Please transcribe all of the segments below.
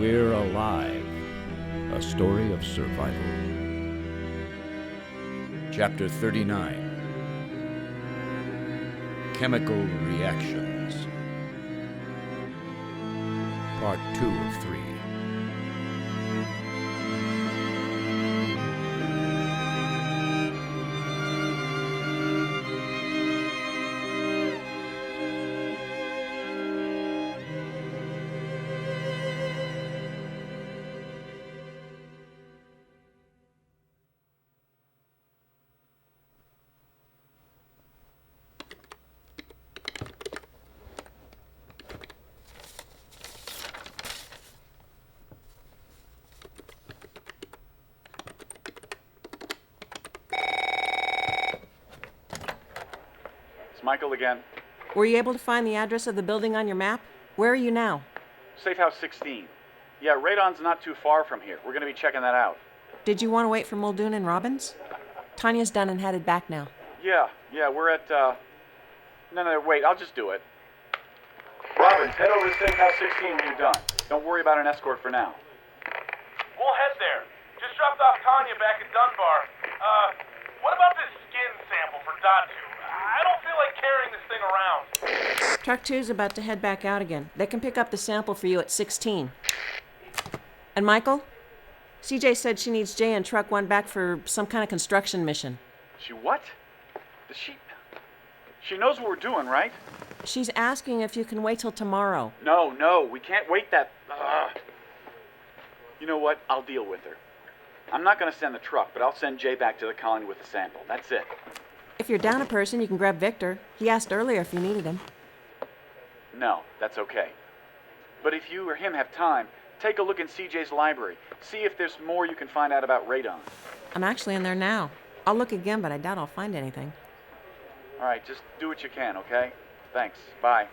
We're Alive, a story of survival. Chapter 39, Chemical Reactions. Part 2 of 3. Michael again. Were you able to find the address of the building on your map? Where are you now? Safe House 16. Yeah, Radon's not too far from here. We're going to be checking that out. Did you want to wait for Muldoon and Robbins? Tanya's done and headed back now. Yeah, we're at, No, wait, I'll just do it. Robbins, head over to Safe House 16 when you're done. Don't worry about an escort for now. We'll head there. Just dropped off Tanya back at Dunbar. What about this skin sample for Datu? I don't feel like carrying this thing around. Truck 2's about to head back out again. They can pick up the sample for you at 16. And Michael? CJ said she needs Jay and Truck 1 back for some kind of construction mission. She what? Does she knows what we're doing, right? She's asking if you can wait till tomorrow. No, we can't wait that... You know what? I'll deal with her. I'm not going to send the truck, but I'll send Jay back to the colony with the sample. That's it. If you're down a person, you can grab Victor. He asked earlier if you needed him. No, that's okay. But if you or him have time, take a look in CJ's library. See if there's more you can find out about radon. I'm actually in there now. I'll look again, but I doubt I'll find anything. All right, just do what you can, okay? Thanks. Bye.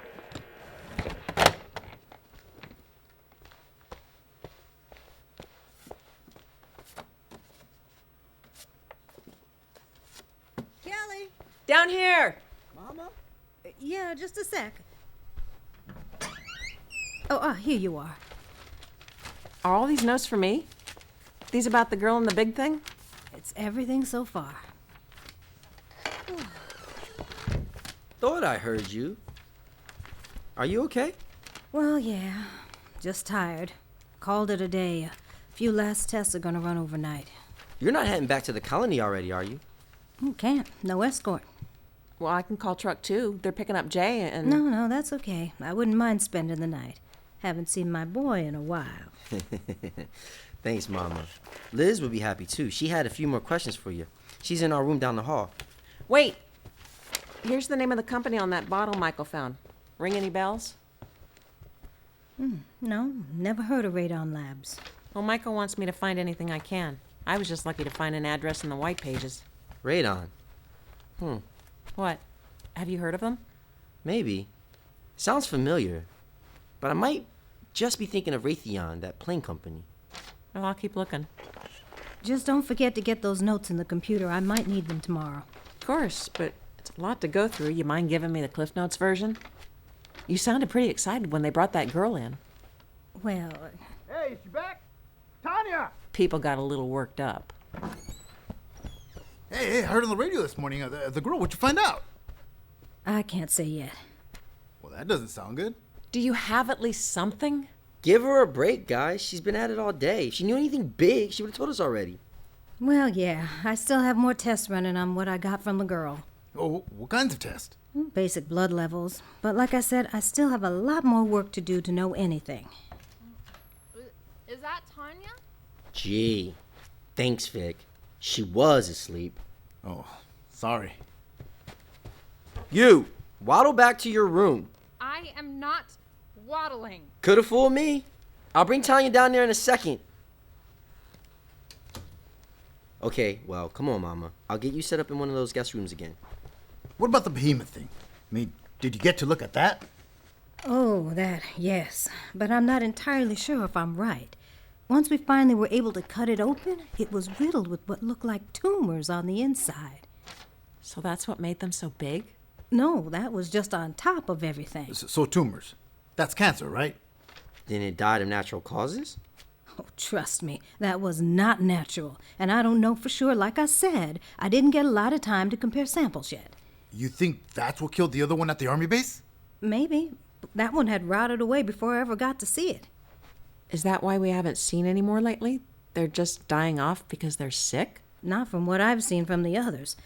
Kelly! Down here! Mama? Yeah, just a sec. Oh, here you are. Are all these notes for me? These about the girl and the big thing? It's everything so far. Thought I heard you. Are you okay? Well, yeah. Just tired. Called it a day. A few last tests are gonna run overnight. You're not heading back to the colony already, are you? Can't. No escort. Well, I can call Truck 2. They're picking up Jay and... No, that's okay. I wouldn't mind spending the night. Haven't seen my boy in a while. Thanks, Mama. Liz would be happy, too. She had a few more questions for you. She's in our room down the hall. Wait! Here's the name of the company on that bottle Michael found. Ring any bells? No, never heard of Radon Labs. Well, Michael wants me to find anything I can. I was just lucky to find an address in the white pages. Radon. What? Have you heard of them? Maybe. Sounds familiar. But I might just be thinking of Raytheon, that plane company. Well, I'll keep looking. Just don't forget to get those notes in the computer. I might need them tomorrow. Of course, but it's a lot to go through. You mind giving me the Cliff Notes version? You sounded pretty excited when they brought that girl in. Well... Hey, is she back? Tanya! People got a little worked up. Hey, I heard on the radio this morning, the girl, what'd you find out? I can't say yet. Well, that doesn't sound good. Do you have at least something? Give her a break, guys. She's been at it all day. If she knew anything big, she would have told us already. Well, yeah, I still have more tests running on what I got from the girl. Oh, what kinds of tests? Basic blood levels. But like I said, I still have a lot more work to do to know anything. Is that Tanya? Gee. Thanks, Vic. She was asleep. Oh, sorry. You! Waddle back to your room. I am not waddling. Could've fooled me. I'll bring Tanya down there in a second. Okay, well, come on, Mama. I'll get you set up in one of those guest rooms again. What about the behemoth thing? I mean, did you get to look at that? Oh, that, yes. But I'm not entirely sure if I'm right. Once we finally were able to cut it open, it was riddled with what looked like tumors on the inside. So that's what made them so big? No, that was just on top of everything. So tumors. That's cancer, right? Then it died of natural causes? Oh, trust me, that was not natural. And I don't know for sure. Like I said, I didn't get a lot of time to compare samples yet. You think that's what killed the other one at the army base? Maybe. That one had rotted away before I ever got to see it. Is that why we haven't seen any more lately? They're just dying off because they're sick? Not from what I've seen from the others.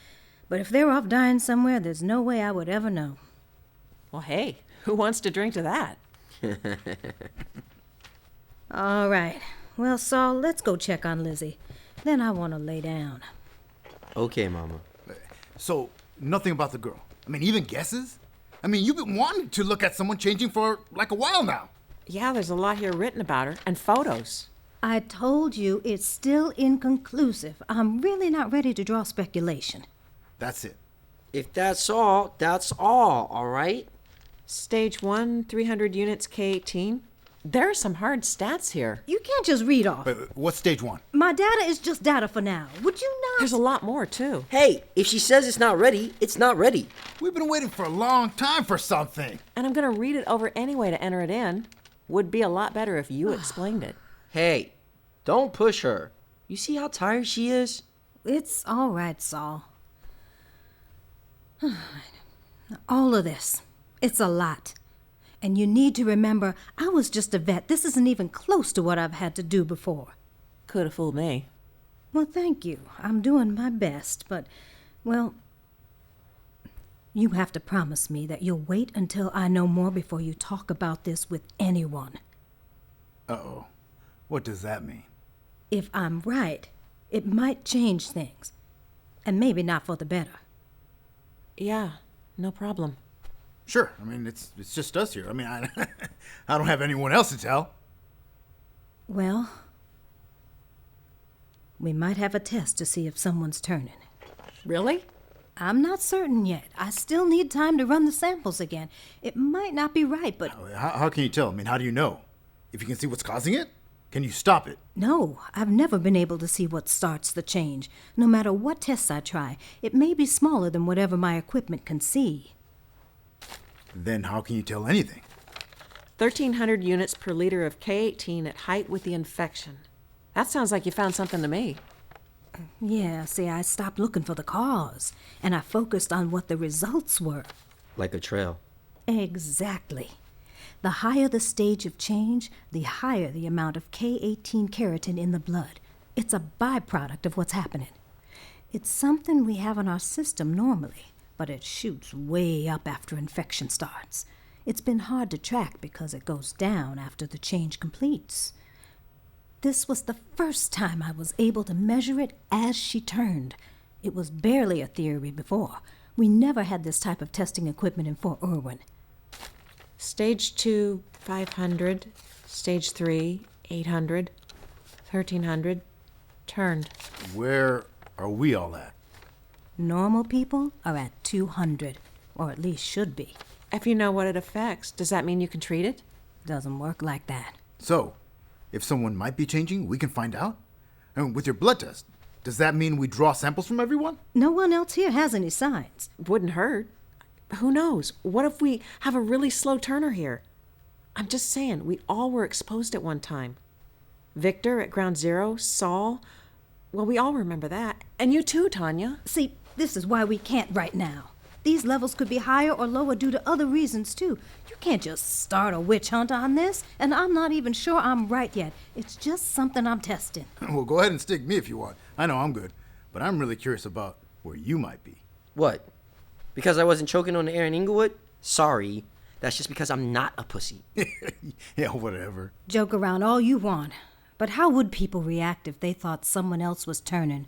But if they're off dying somewhere, there's no way I would ever know. Well, hey, who wants to drink to that? All right. Well, Saul, let's go check on Lizzie. Then I want to lay down. Okay, Mama. So, nothing about the girl. I mean, even guesses? I mean, you've been wanting to look at someone changing for like a while now. Yeah, there's a lot here written about her, and photos. I told you it's still inconclusive. I'm really not ready to draw speculation. That's it. If that's all right? Stage 1, 300 units K18. There are some hard stats here. You can't just read off. Wait, what's stage 1? My data is just data for now. Would you not? There's a lot more, too. Hey, if she says it's not ready, it's not ready. We've been waiting for a long time for something. And I'm going to read it over anyway to enter it in. Would be a lot better if you explained it. Hey, don't push her. You see how tired she is? It's all right, Saul. All of this. It's a lot. And you need to remember, I was just a vet. This isn't even close to what I've had to do before. Could have fooled me. Well, thank you. I'm doing my best, but, well, you have to promise me that you'll wait until I know more before you talk about this with anyone. Uh-oh. What does that mean? If I'm right, it might change things. And maybe not for the better. Yeah, no problem. Sure. I mean, it's just us here. I mean, I don't have anyone else to tell. Well, we might have a test to see if someone's turning. Really? I'm not certain yet. I still need time to run the samples again. It might not be right, but... How can you tell? I mean, how do you know? If you can see what's causing it? Can you stop it? No, I've never been able to see what starts the change. No matter what tests I try, it may be smaller than whatever my equipment can see. Then how can you tell anything? 1,300 units per liter of K18 at height with the infection. That sounds like you found something to me. Yeah, see, I stopped looking for the cause, and I focused on what the results were. Like a trail. Exactly. The higher the stage of change, the higher the amount of K18 keratin in the blood. It's a byproduct of what's happening. It's something we have in our system normally, but it shoots way up after infection starts. It's been hard to track because it goes down after the change completes. This was the first time I was able to measure it as she turned. It was barely a theory before. We never had this type of testing equipment in Fort Irwin. Stage 2, 500. Stage 3, 800. 1,300. Turned. Where are we all at? Normal people are at 200, or at least should be. If you know what it affects, does that mean you can treat it? Doesn't work like that. So, if someone might be changing, we can find out? And with your blood test, does that mean we draw samples from everyone? No one else here has any signs. Wouldn't hurt. Who knows? What if we have a really slow turner here? I'm just saying, we all were exposed at one time. Victor at Ground Zero, Saul. Well, we all remember that. And you too, Tanya. See, this is why we can't right now. These levels could be higher or lower due to other reasons, too. You can't just start a witch hunt on this, and I'm not even sure I'm right yet. It's just something I'm testing. Well, go ahead and stick me if you want. I know I'm good, but I'm really curious about where you might be. What? Because I wasn't choking on the air in Inglewood? Sorry. That's just because I'm not a pussy. Yeah, whatever. Joke around all you want, but how would people react if they thought someone else was turning,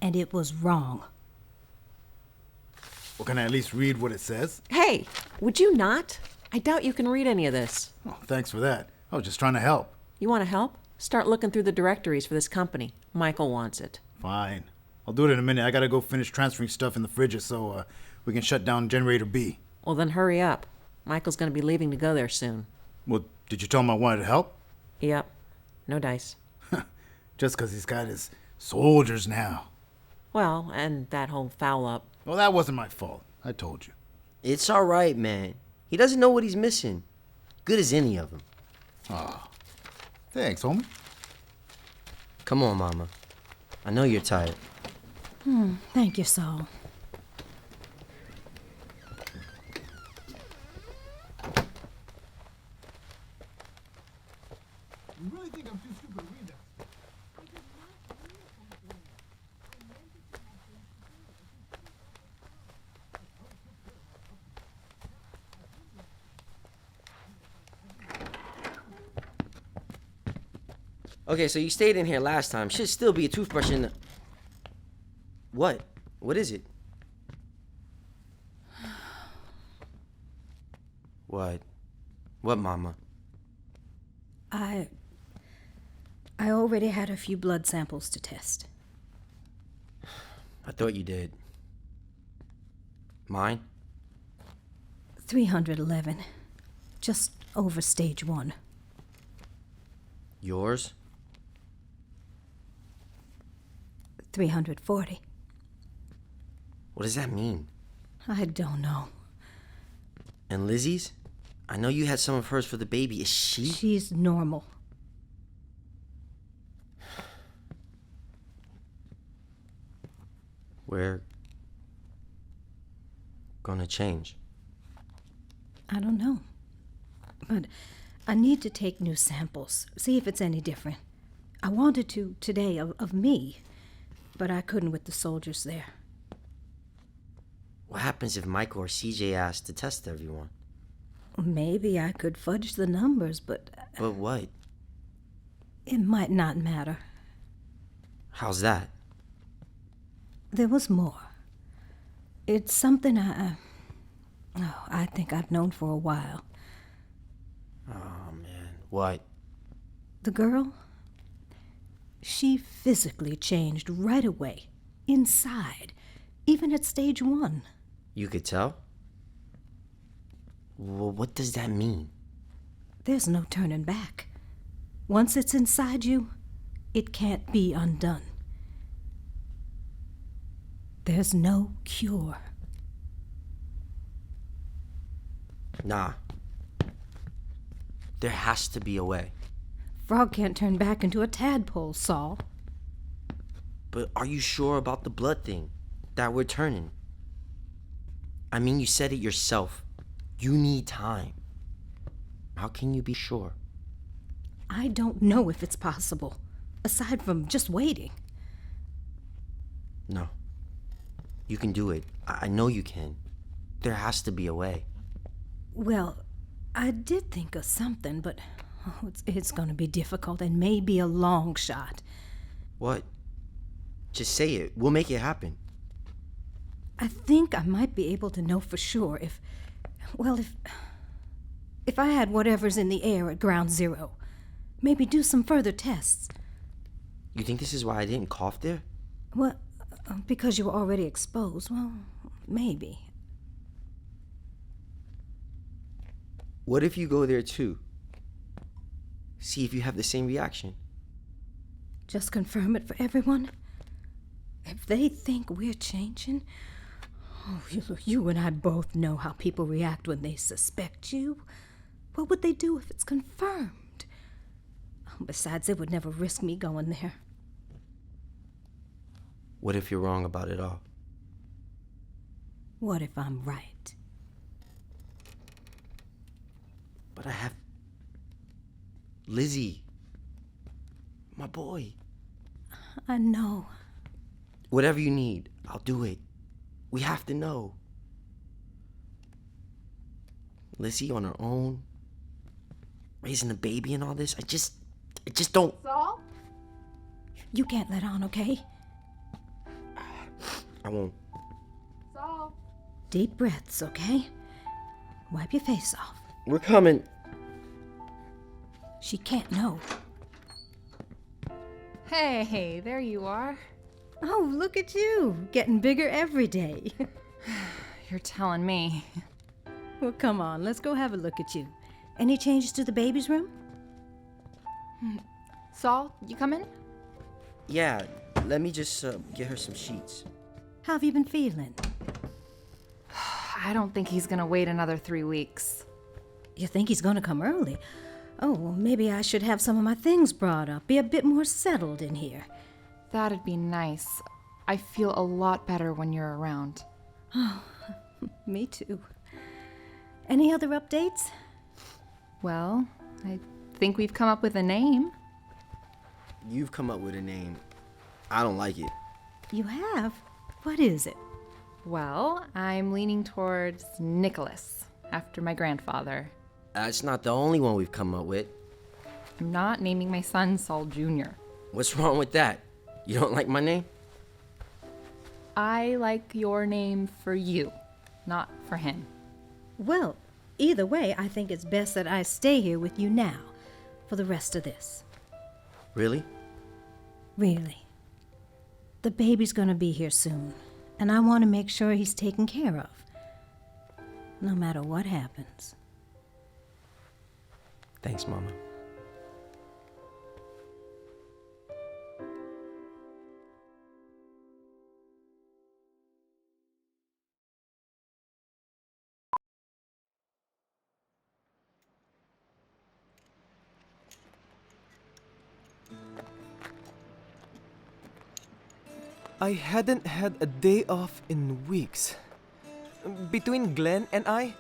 and it was wrong? Well, can I at least read what it says? Hey, would you not? I doubt you can read any of this. Oh, thanks for that. I was just trying to help. You want to help? Start looking through the directories for this company. Michael wants it. Fine. I'll do it in a minute. I gotta go finish transferring stuff in the fridge so we can shut down generator B. Well, then hurry up. Michael's going to be leaving to go there soon. Well, did you tell him I wanted to help? Yep. No dice. Just 'cause he's got his soldiers now. Well, and that whole foul up. Well, that wasn't my fault. I told you. It's all right, man. He doesn't know what he's missing. Good as any of them. Thanks, homie. Come on, Mama. I know you're tired. Thank you, Saul. You really think I'm too stupid to read that? Okay, so you stayed in here last time. Should still be a toothbrush in the... What? What is it? What? What, Mama? I already had a few blood samples to test. I thought you did. Mine? 311. Just over stage 1. Yours? 340. What does that mean? I don't know. And Lizzie's? I know you had some of hers for the baby. Is she? She's normal. We're gonna change. I don't know. But I need to take new samples, see if it's any different. I wanted to today of me, but I couldn't with the soldiers there. What happens if Michael or CJ asks to test everyone? Maybe I could fudge the numbers, but But what? it might not matter. How's that? There was more. It's something I think I've known for a while. Oh, man. What? The girl, she physically changed right away, inside, even at stage 1. You could tell? Well, what does that mean? There's no turning back. Once it's inside you, it can't be undone. There's no cure. Nah. There has to be a way. Frog can't turn back into a tadpole, Saul. But are you sure about the blood thing? That we're turning? I mean, you said it yourself. You need time. How can you be sure? I don't know if it's possible, aside from just waiting. No. You can do it. I know you can. There has to be a way. Well, I did think of something, but it's going to be difficult and maybe a long shot. What? Just say it. We'll make it happen. I think I might be able to know for sure if I had whatever's in the air at ground zero. Maybe do some further tests. You think this is why I didn't cough there? Well, because you were already exposed. Well, maybe. What if you go there too? See if you have the same reaction. Just confirm it for everyone? If they think we're changing... Oh, you and I both know how people react when they suspect you. What would they do if it's confirmed? Besides, they would never risk me going there. What if you're wrong about it all? What if I'm right? But I have... Lizzie. My boy. I know. Whatever you need, I'll do it. We have to know. Lizzie on her own, raising a baby and all this, I just don't... Saul? You can't let on, okay? I won't. Saul? Deep breaths, okay? Wipe your face off. We're coming. She can't know. Hey, there you are. Oh, look at you, getting bigger every day. You're telling me. Well, come on, let's go have a look at you. Any changes to the baby's room? Saul, you come in? Yeah, let me just get her some sheets. How have you been feeling? I don't think he's gonna wait another 3 weeks. You think he's gonna come early? Oh, well, maybe I should have some of my things brought up. Be a bit more settled in here. That'd be nice. I feel a lot better when you're around. Me too. Any other updates? Well, I think we've come up with a name. You've come up with a name. I don't like it. You have? What is it? Well, I'm leaning towards Nicholas, after my grandfather. That's not the only one we've come up with. I'm not naming my son Saul Jr. What's wrong with that? You don't like my name? I like your name for you, not for him. Well, either way, I think it's best that I stay here with you now for the rest of this. Really? Really. The baby's gonna be here soon, and I want to make sure he's taken care of, no matter what happens. Thanks, Mama. I hadn't had a day off in weeks. Between Glenn and I,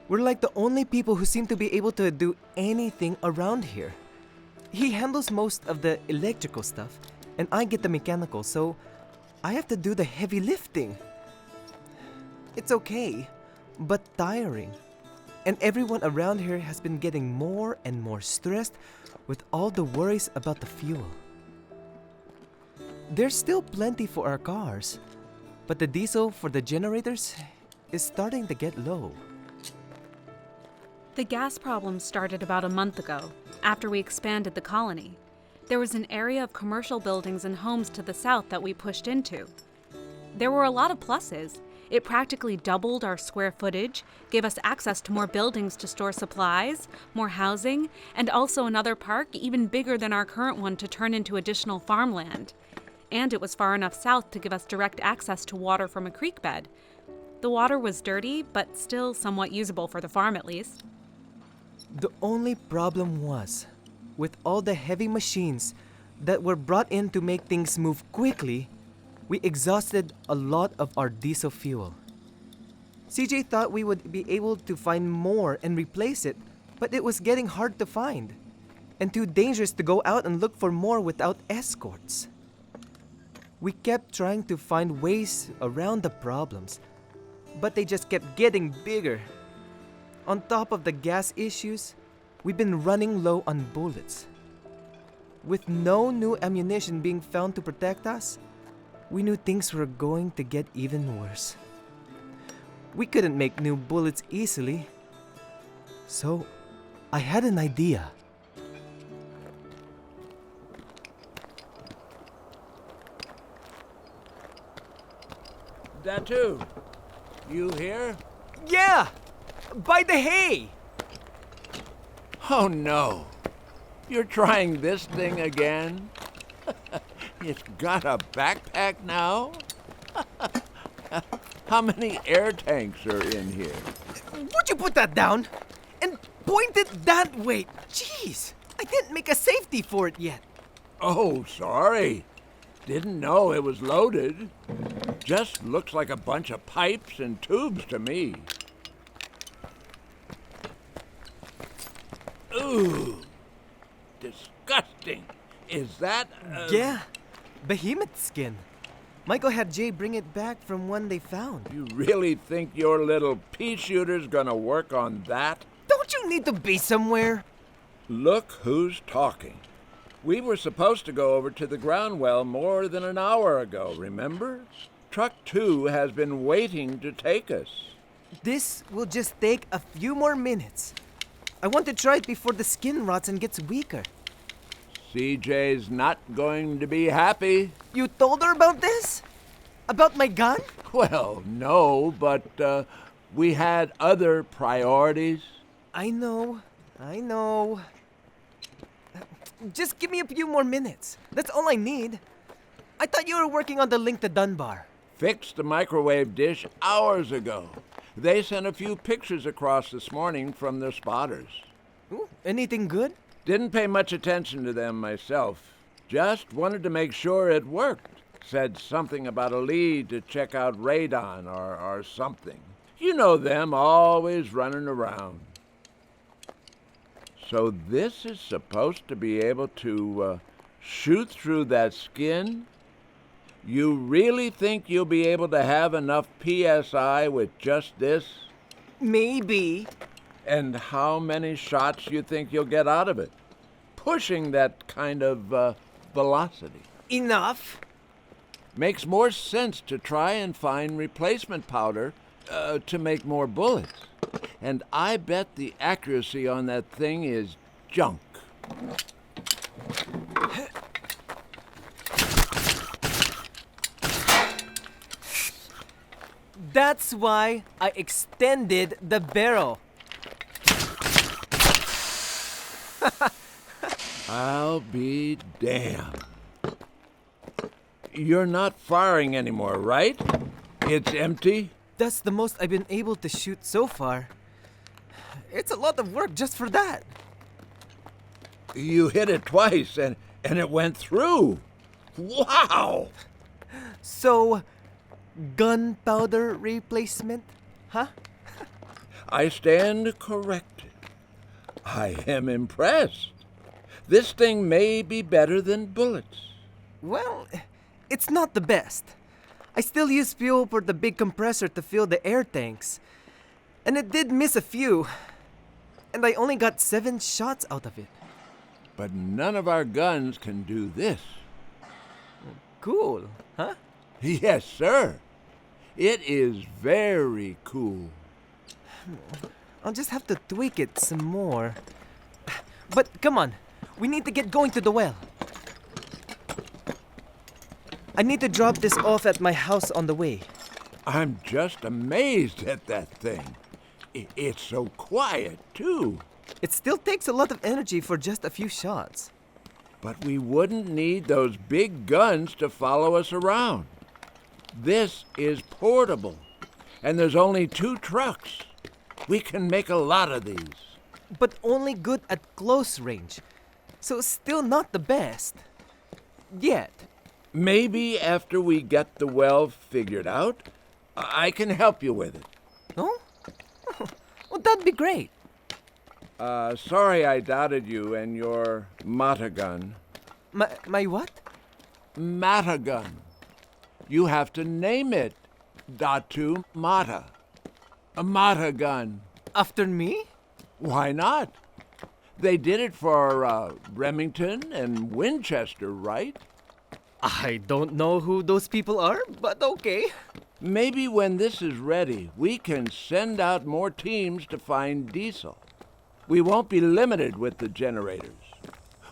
we're like the only people who seem to be able to do anything around here. He handles most of the electrical stuff, and I get the mechanical, so I have to do the heavy lifting. It's okay, but tiring. And everyone around here has been getting more and more stressed with all the worries about the fuel. There's still plenty for our cars, but the diesel for the generators is starting to get low. The gas problem started about a month ago, after we expanded the colony. There was an area of commercial buildings and homes to the south that we pushed into. There were a lot of pluses. It practically doubled our square footage, gave us access to more buildings to store supplies, more housing, and also another park even bigger than our current one to turn into additional farmland. And it was far enough south to give us direct access to water from a creek bed. The water was dirty, but still somewhat usable for the farm at least. The only problem was, with all the heavy machines that were brought in to make things move quickly, we exhausted a lot of our diesel fuel. CJ thought we would be able to find more and replace it, but it was getting hard to find, and too dangerous to go out and look for more without escorts. We kept trying to find ways around the problems, but they just kept getting bigger. On top of the gas issues, we've been running low on bullets. With no new ammunition being found to protect us, we knew things were going to get even worse. We couldn't make new bullets easily, so I had an idea. Datu, you here? Yeah! By the hay! Oh no. You're trying this thing again? It's got a backpack now? How many air tanks are in here? Would you put that down? And point it that way! Jeez! I didn't make a safety for it yet. Oh, sorry. Didn't know it was loaded. Just looks like a bunch of pipes and tubes to me. Ooh, disgusting. Is that Yeah, behemoth skin. Michael had Jay bring it back from one they found. You really think your little pea shooter's gonna work on that? Don't you need to be somewhere? Look who's talking. We were supposed to go over to the ground well more than an hour ago, remember? Truck 2 has been waiting to take us. This will just take a few more minutes. I want to try it before the skin rots and gets weaker. CJ's not going to be happy. You told her about this? About my gun? Well, no, but we had other priorities. I know. Just give me a few more minutes. That's all I need. I thought you were working on the link to Dunbar. Fixed the microwave dish hours ago. They sent a few pictures across this morning from their spotters. Ooh, anything good? Didn't pay much attention to them myself. Just wanted to make sure it worked. Said something about a lead to check out radon or something. You know them, always running around. So this is supposed to be able to shoot through that skin? You really think you'll be able to have enough PSI with just this? Maybe. And how many shots you think you'll get out of it? Pushing that kind of velocity. Enough. Makes more sense to try and find replacement powder to make more bullets. And I bet the accuracy on that thing is junk. That's why I extended the barrel. I'll be damned. You're not firing anymore, right? It's empty? That's the most I've been able to shoot so far. It's a lot of work just for that. You hit it twice and it went through. Wow! So, gunpowder replacement? Huh? I stand corrected. I am impressed. This thing may be better than bullets. Well, it's not the best. I still use fuel for the big compressor to fill the air tanks. And it did miss a few. And I only got 7 shots out of it. But none of our guns can do this. Cool, huh? Yes, sir. It is very cool. I'll just have to tweak it some more. But come on, we need to get going to the well. I need to drop this off at my house on the way. I'm just amazed at that thing. It's so quiet, too. It still takes a lot of energy for just a few shots. But we wouldn't need those big guns to follow us around. This is portable, and there's only 2 trucks. We can make a lot of these. But only good at close range. So still not the best. Yet. Maybe after we get the well figured out, I can help you with it. No? Well, that'd be great. Sorry I doubted you and your Mata gun. My what? Mata gun. You have to name it Datu Mata. A Mata gun. After me? Why not? They did it for Remington and Winchester, right? I don't know who those people are, but okay. Maybe when this is ready, we can send out more teams to find diesel. We won't be limited with the generators.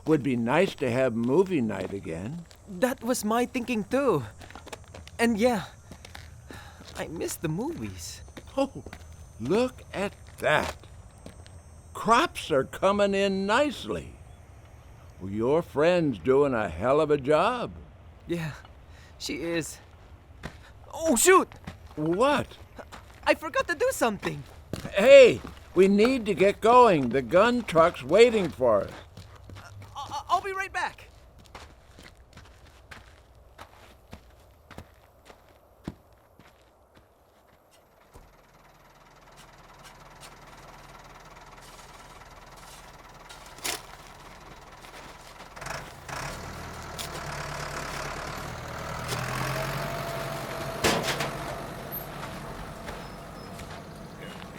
Would be nice to have movie night again. That was my thinking too. And yeah, I miss the movies. Oh, look at that. Crops are coming in nicely. Well, your friend's doing a hell of a job. Yeah, she is. Oh, shoot! What? I forgot to do something. Hey, we need to get going. The gun truck's waiting for us. I'll be right back.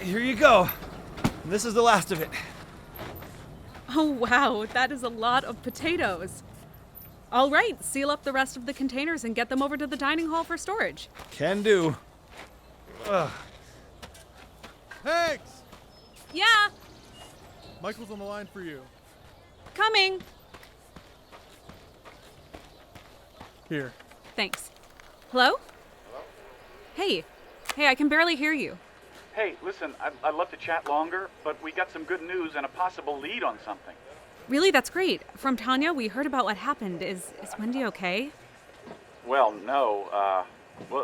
Here you go. This is the last of it. Oh, wow, that is a lot of potatoes. All right, seal up the rest of the containers and get them over to the dining hall for storage. Can do. Ugh. Hanks! Yeah, Michael's on the line for you. coming. Here. Thanks. Hello? Hey, I can barely hear you. Hey, listen, I'd love to chat longer, but we got some good news and a possible lead on something. Really, that's great. From Tanya, we heard about what happened. Is Wendy okay? Well, no,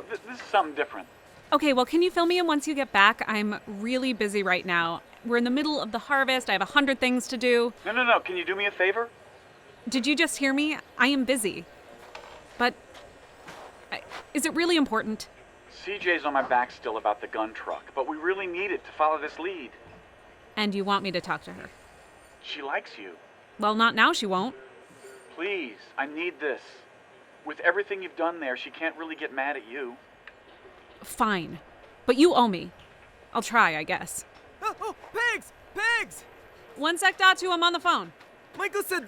this is something different. Okay, well, can you fill me in once you get back? I'm really busy right now. We're in the middle of the harvest. I have 100 things to do. No. Can you do me a favor? Did you just hear me? I am busy. But is it really important? CJ's on my back still about the gun truck, but we really need it to follow this lead. And you want me to talk to her? She likes you. Well, not now, she won't. Please, I need this. With everything you've done there, she can't really get mad at you. Fine. But you owe me. I'll try, I guess. Oh, pigs! Pigs! One sec, Datu, I'm on the phone. Michael said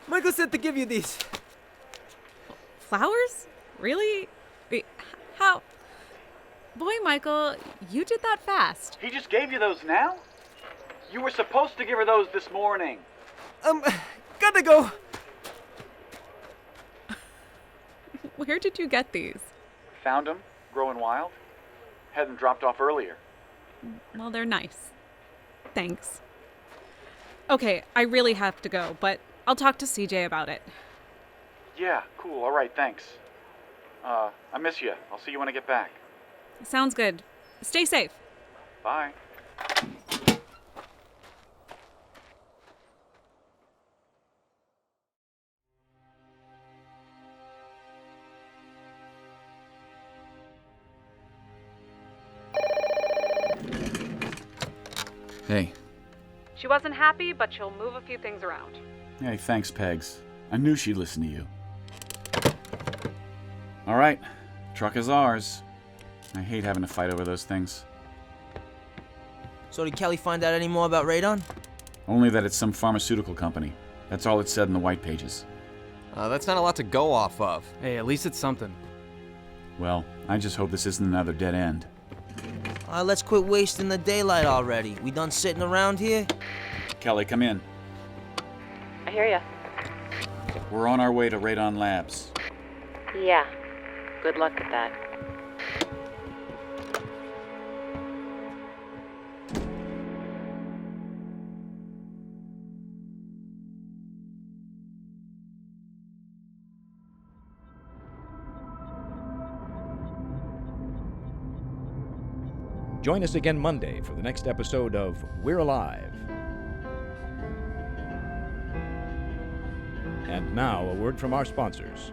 Michael said to give you these. Flowers? Really? Wait, how? Boy, Michael, you did that fast. He just gave you those now? You were supposed to give her those this morning. Gotta go. Where did you get these? Found them, growing wild. Had them dropped off earlier. Well, they're nice. Thanks. Okay, I really have to go, but I'll talk to CJ about it. Yeah, cool. All right, thanks. I miss you. I'll see you when I get back. Sounds good. Stay safe. Bye. Hey. She wasn't happy, but she'll move a few things around. Hey, thanks, Pegs. I knew she'd listen to you. All right, truck is ours. I hate having to fight over those things. So did Kelly find out any more about radon? Only that it's some pharmaceutical company. That's all it said in the white pages. That's not a lot to go off of. Hey, at least it's something. Well, I just hope this isn't another dead end. Let's quit wasting the daylight already. We done sitting around here? Kelly, come in. I hear ya. We're on our way to Radon Labs. Yeah. Good luck with that. Join us again Monday for the next episode of We're Alive. And now, a word from our sponsors.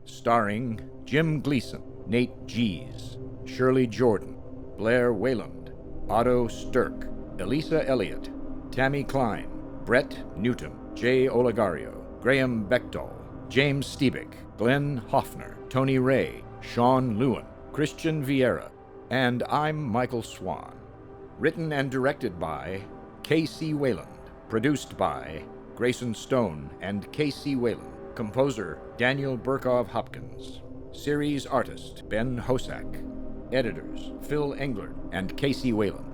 Starring Jim Gleason, Nate Gies, Shirley Jordan, Blair Wayland, Otto Stirk, Elisa Elliott, Tammy Klein, Brett Newton, Jay Olegario, Graham Bechtel, James Stiebick, Glenn Hoffner, Tony Ray, Sean Lewin, Christian Vieira, and I'm Michael Swan. Written and directed by Kc Wayland. Produced by Grayson Stone and Kc Wayland. Composer Daniel Burkov Hopkins. Series artist Ben Hosack. Editors Phil Englert and Kc Wayland.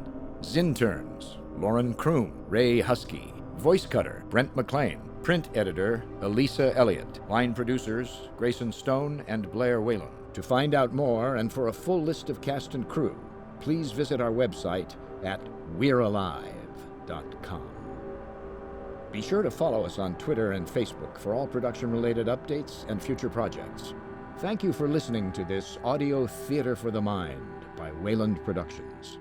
Zinterns Lauren Kroom, Ray Husky. Voice cutter Brent McLean. Print editor Elisa Elliott. Line producers Grayson Stone and Blair Wayland. To find out more and for a full list of cast and crew, please visit our website at we'realive.com. Be sure to follow us on Twitter and Facebook for all production-related updates and future projects. Thank you for listening to this audio theater for the mind by Wayland Productions.